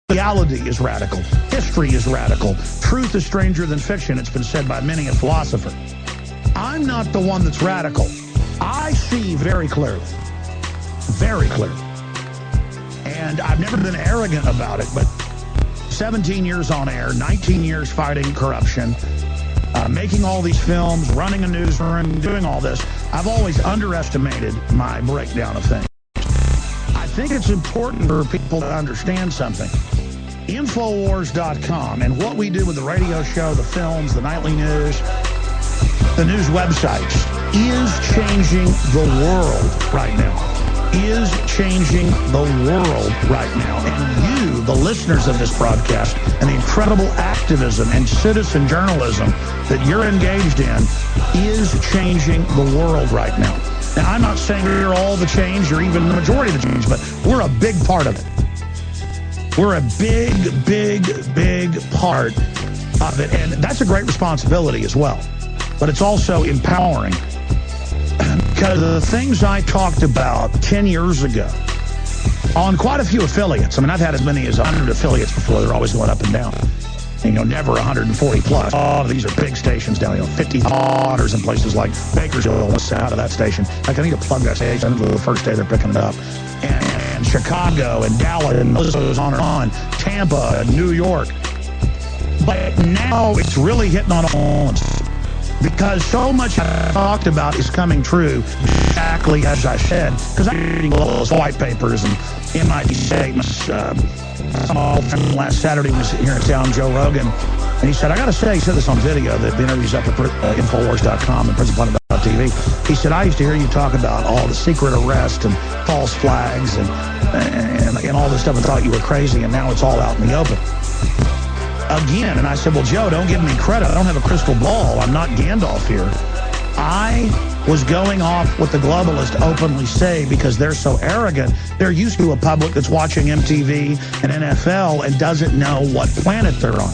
Reality is radical. History is radical. Truth is stranger than fiction. It's been said by many a philosopher. I'm not the one that's radical. I see very clearly. Very clearly. And I've never been arrogant about it, but 17 years on air, 19 years fighting corruption, making all these films, running a newsroom, doing all this, I've always underestimated my breakdown of things. I think it's important for people to understand something. Infowars.com and what we do with the radio show, the films, the nightly news, the news websites is changing the world right now. Is changing the world right now. And you, the listeners of this broadcast, and the incredible activism and citizen journalism that you're engaged in is changing the world right now. Now, I'm not saying you're all the change or even the majority of the change, but we're a big part of it. We're a big, big, big part of it. And that's a great responsibility as well. But it's also empowering. Because the things I talked about 10 years ago on quite a few affiliates. I mean, I've had as many as 100 affiliates before. They're always going up and down. And, never 140 plus. Oh, these are big stations down, 50 waters in places like Bakersfield. What's out of that station? Like, I need to plug that station the first day they're picking it up. And Chicago and Dallas and the list goes on and on. Tampa and New York. But now it's really hitting on all. Because so much I talked about is coming true exactly as I said. Because I'm reading all those white papers and MIT statements. Last Saturday was here in town, Joe Rogan, and he said, I got to say, he said this on video, that the interview's up at Infowars.com and PrincessPlanet.tv. He said, I used to hear you talk about all the secret arrest and false flags and all this stuff and thought you were crazy, and now it's all out in the open. Again, and I said, well, Joe, don't give me credit. I don't have a crystal ball. I'm not Gandalf here. I was going off what the globalists openly say because they're so arrogant. They're used to a public that's watching MTV and NFL and doesn't know what planet they're on.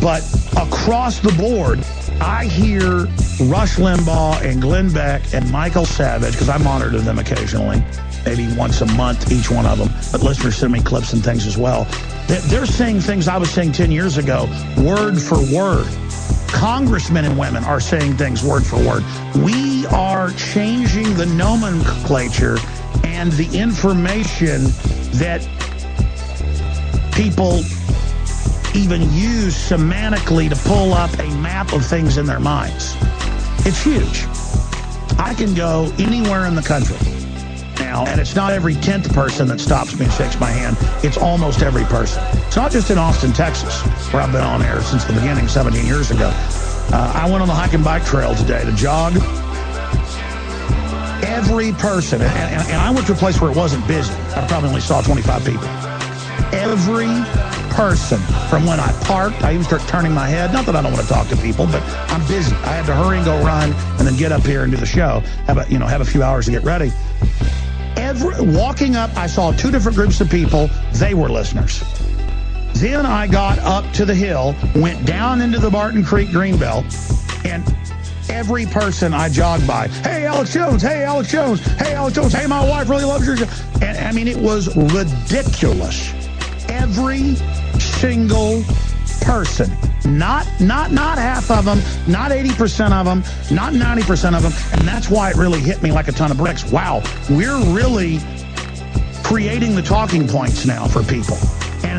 But across the board, I hear Rush Limbaugh and Glenn Beck and Michael Savage, because I monitor them occasionally, maybe once a month, each one of them, but listeners send me clips and things as well. They're saying things I was saying 10 years ago, word for word. Congressmen and women are saying things word for word. We are changing the nomenclature and the information that people even use semantically to pull up a map of things in their minds. It's huge. I can go anywhere in the country now, and it's not every 10th person that stops me and shakes my hand. It's almost every person. It's not just in Austin, Texas, where I've been on air since the beginning 17 years ago. I went on the hike and bike trail today to jog. Every person, and I went to a place where it wasn't busy. I probably only saw 25 people. Every person, from when I parked, I even start turning my head. Not that I don't want to talk to people, but I'm busy. I had to hurry and go run and then get up here and do the show. Have a few hours to get ready. Walking up, I saw two different groups of people. They were listeners. Then I got up to the hill, went down into the Barton Creek Greenbelt, and every person I jogged by, hey, Alex Jones, hey, Alex Jones, hey, Alex Jones, hey, my wife really loves your show. And I mean, it was ridiculous. Every single person, not half of them, not 80% of them, not 90% of them, and that's why it really hit me like a ton of bricks. Wow, we're really creating the talking points now for people.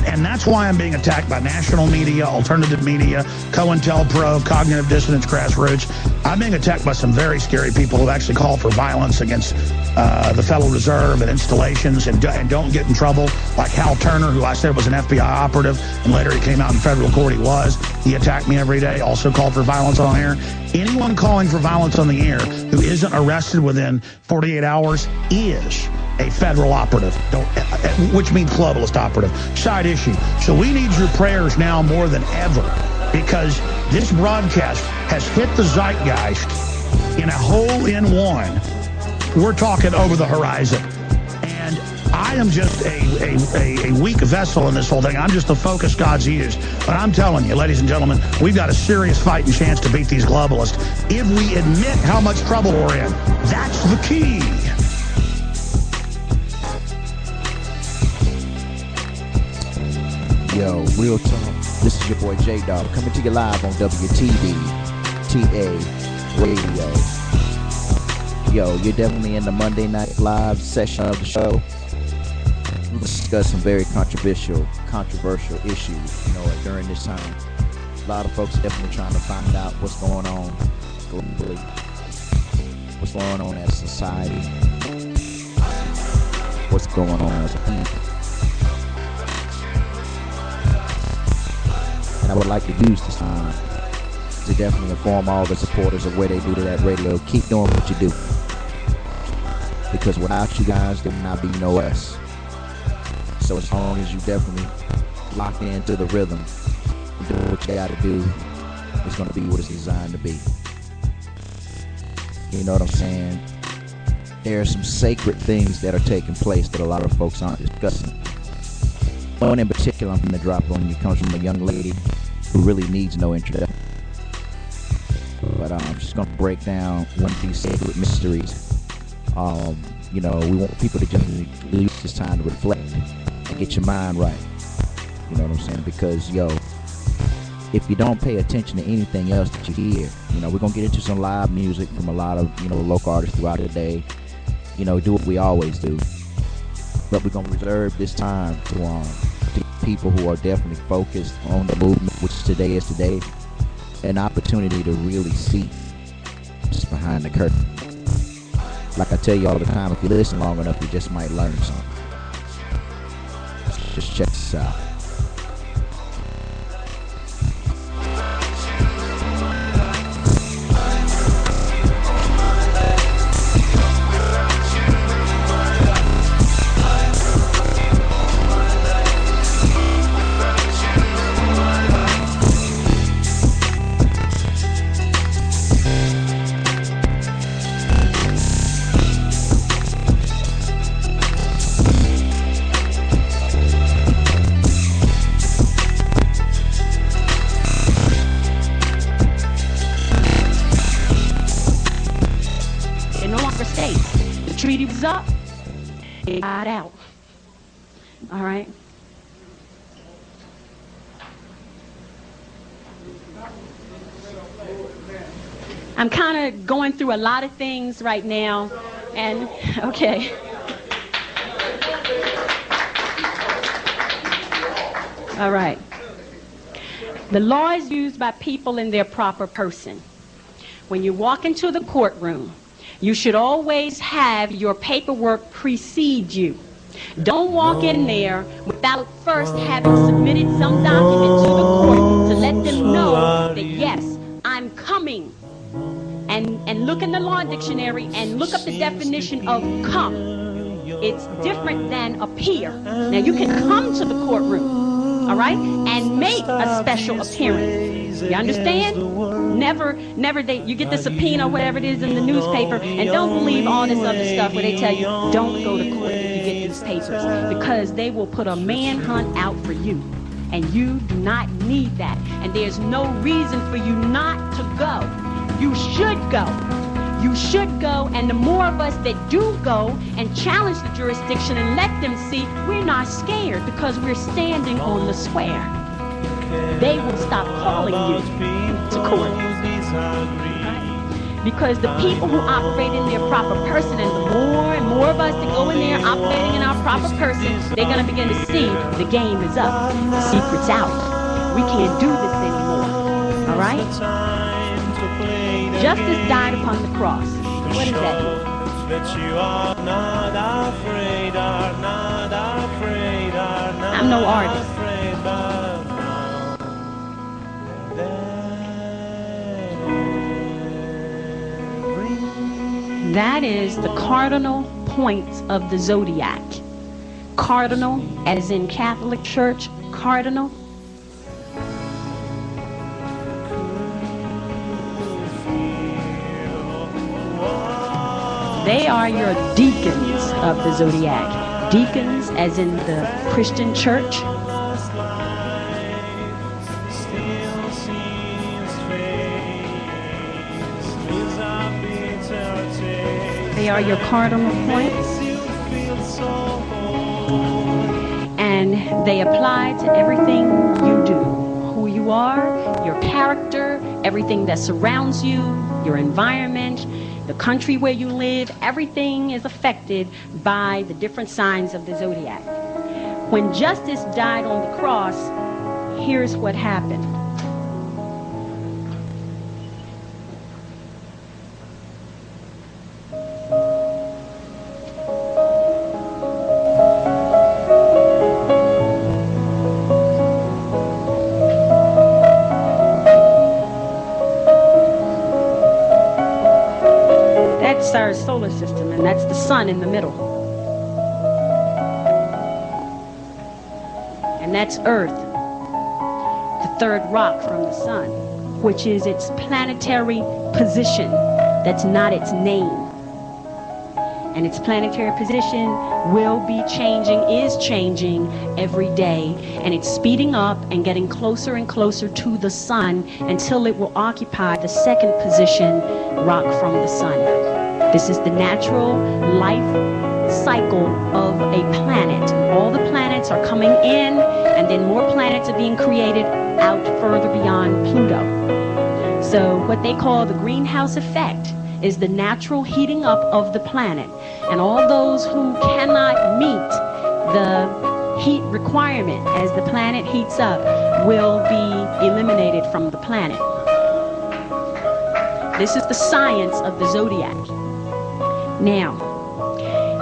And that's why I'm being attacked by national media, alternative media, COINTELPRO, Cognitive Dissonance, Grassroots. I'm being attacked by some very scary people who actually call for violence against the Federal Reserve and installations and don't get in trouble, like Hal Turner, who I said was an FBI operative, and later he came out in federal court he was. He attacked me every day, also called for violence on air. Anyone calling for violence on the air who isn't arrested within 48 hours is a federal operative, which means globalist operative. Side issue. So we need your prayers now more than ever, because this broadcast has hit the zeitgeist in a hole-in-one. We're talking over the horizon. And I am just a weak vessel in this whole thing. I'm just the focus God's used. But I'm telling you, ladies and gentlemen, we've got a serious fighting chance to beat these globalists if we admit how much trouble we're in. That's the key. Yo, real talk. This is your boy J-Dog coming to you live on WTDTA Radio. Yo, you're definitely in the Monday Night Live session of the show. We'll discuss some very controversial issues, during this time. A lot of folks are definitely trying to find out what's going on globally, what's going on as a society, what's going on as a people. And I would like to use this time to definitely inform all the supporters of where they do to that radio. Keep doing what you do. Because without you guys, there will not be no us. So as long as you definitely lock into the rhythm and do what you gotta do, it's gonna be what it's designed to be. You know what I'm saying? There are some sacred things that are taking place that a lot of folks aren't discussing. One in particular I'm gonna drop on you comes from a young lady who really needs no introduction. But I'm just gonna break down one of these sacred mysteries. We want people to just use this time to reflect and get your mind right. You know what I'm saying? Because, if you don't pay attention to anything else that you hear, we're going to get into some live music from a lot of, local artists throughout the day. Do what we always do. But we're going to reserve this time to people who are definitely focused on the movement, which today is today, an opportunity to really see just behind the curtain. Like I tell you all the time, if you listen long enough, you just might learn something. Just check this out. Treaty was up, it got out. All right. I'm kind of going through a lot of things right now, and okay. All right. The law is used by people in their proper person. When you walk into the courtroom, you should always have your paperwork precede you. Don't walk in there without first having submitted some document to the court to let them know that, yes, I'm coming. And look in the law dictionary and look up the definition of come. It's different than appear. Now, you can come to the courtroom, all right, and make a special appearance. You understand? Never you get the subpoena or whatever it is in the newspaper, and don't believe all this other stuff where they tell you don't go to court if you get these papers, because they will put a manhunt out for you, and you do not need that, and there's no reason for you not to go. You should go. You should go, and the more of us that do go and challenge the jurisdiction and let them see we're not scared because we're standing on the square, they will stop calling you to court. Right? Because the people who operate in their proper person, and the more of us that go in there operating in our proper person, they're going to begin to see the game is up, the secret's out. We can't do this anymore. All right? Justice died upon the cross. What does that mean? That you are not afraid, are not afraid, are not I'm no artist. That is the cardinal points of the zodiac. Cardinal, as in Catholic Church, cardinal. They are your deacons of the zodiac. Deacons, as in the Christian church. They are your cardinal points. And they apply to everything you do. Who you are, your character, everything that surrounds you, your environment, the country where you live, everything is affected by the different signs of the zodiac. When justice died on the cross, here's what happened. That's our solar system, and that's the sun in the middle. And that's Earth, the third rock from the sun, which is its planetary position. That's not its name. And its planetary position will be changing, is changing every day. And it's speeding up and getting closer and closer to the sun until it will occupy the second position, rock from the sun. This is the natural life cycle of a planet. All the planets are coming in, and then more planets are being created out further beyond Pluto. So what they call the greenhouse effect is the natural heating up of the planet. And all those who cannot meet the heat requirement as the planet heats up will be eliminated from the planet. This is the science of the zodiac. Now,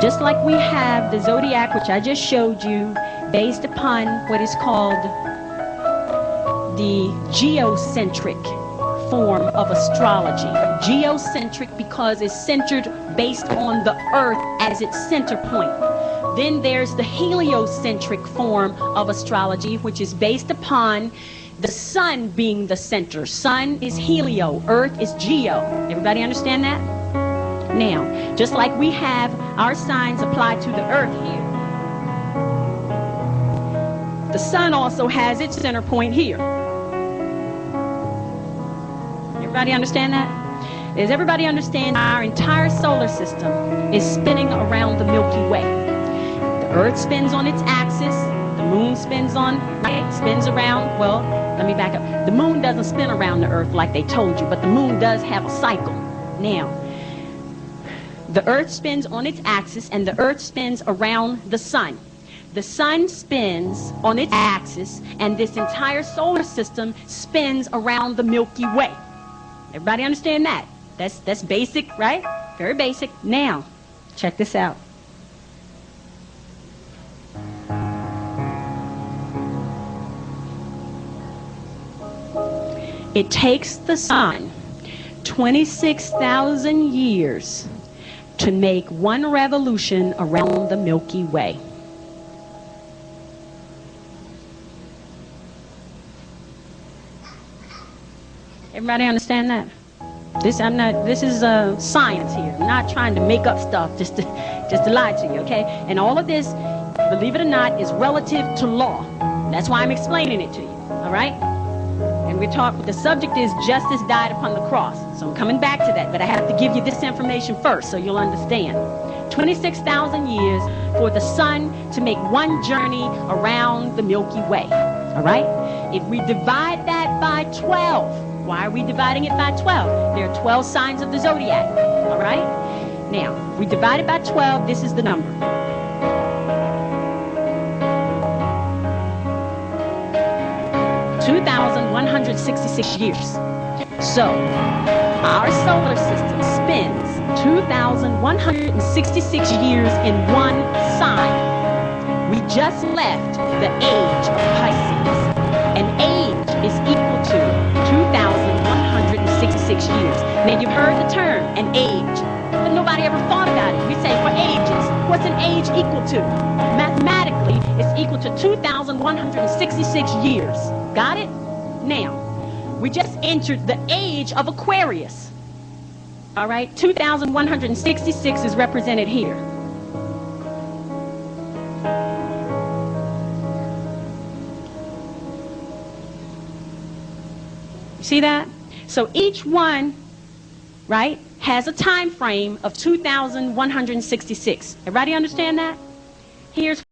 just like we have the zodiac, which I just showed you, based upon what is called the geocentric form of astrology. Geocentric because it's centered based on the earth as its center point. Then there's the heliocentric form of astrology, which is based upon the sun being the center. Sun is helio, earth is geo. Everybody understand that? Now, just like we have our signs applied to the earth here, the sun also has its center point here. Everybody understand that? Does everybody understand our entire solar system is spinning around the Milky Way? The earth spins on its axis, the moon spins around, well, let me back up. The moon doesn't spin around the earth like they told you, but the moon does have a cycle. Now, the earth spins on its axis, and the earth spins around the sun. The sun spins on its axis, and this entire solar system spins around the Milky Way. Everybody understand that? That's basic, right? Very basic. Now, check this out. It takes the sun 26,000 years to make one revolution around the Milky Way. Everybody understand that? This is science here. I'm not trying to make up stuff just to lie to you, okay? And all of this, believe it or not, is relative to law. That's why I'm explaining it to you, all right? And the subject is justice died upon the cross. So I'm coming back to that, but I have to give you this information first so you'll understand. 26,000 years for the sun to make one journey around the Milky Way, all right? If we divide that by 12, why are we dividing it by 12? There are 12 signs of the zodiac, all right? Now, we divide it by 12, this is the number. $2,166 years. So, our solar system spins 2,166 years in one sign. We just left the age of Pisces. An age is equal to 2,166 years. Now, you've heard the term, an age, but nobody ever thought about it. We say, for ages, what's an age equal to? Mathematically, it's equal to 2,166 years. Got it? Now, we just entered the age of Aquarius. All right? 2,166 is represented here. You see that? So each one, right, has a time frame of 2,166. Everybody understand that? Here's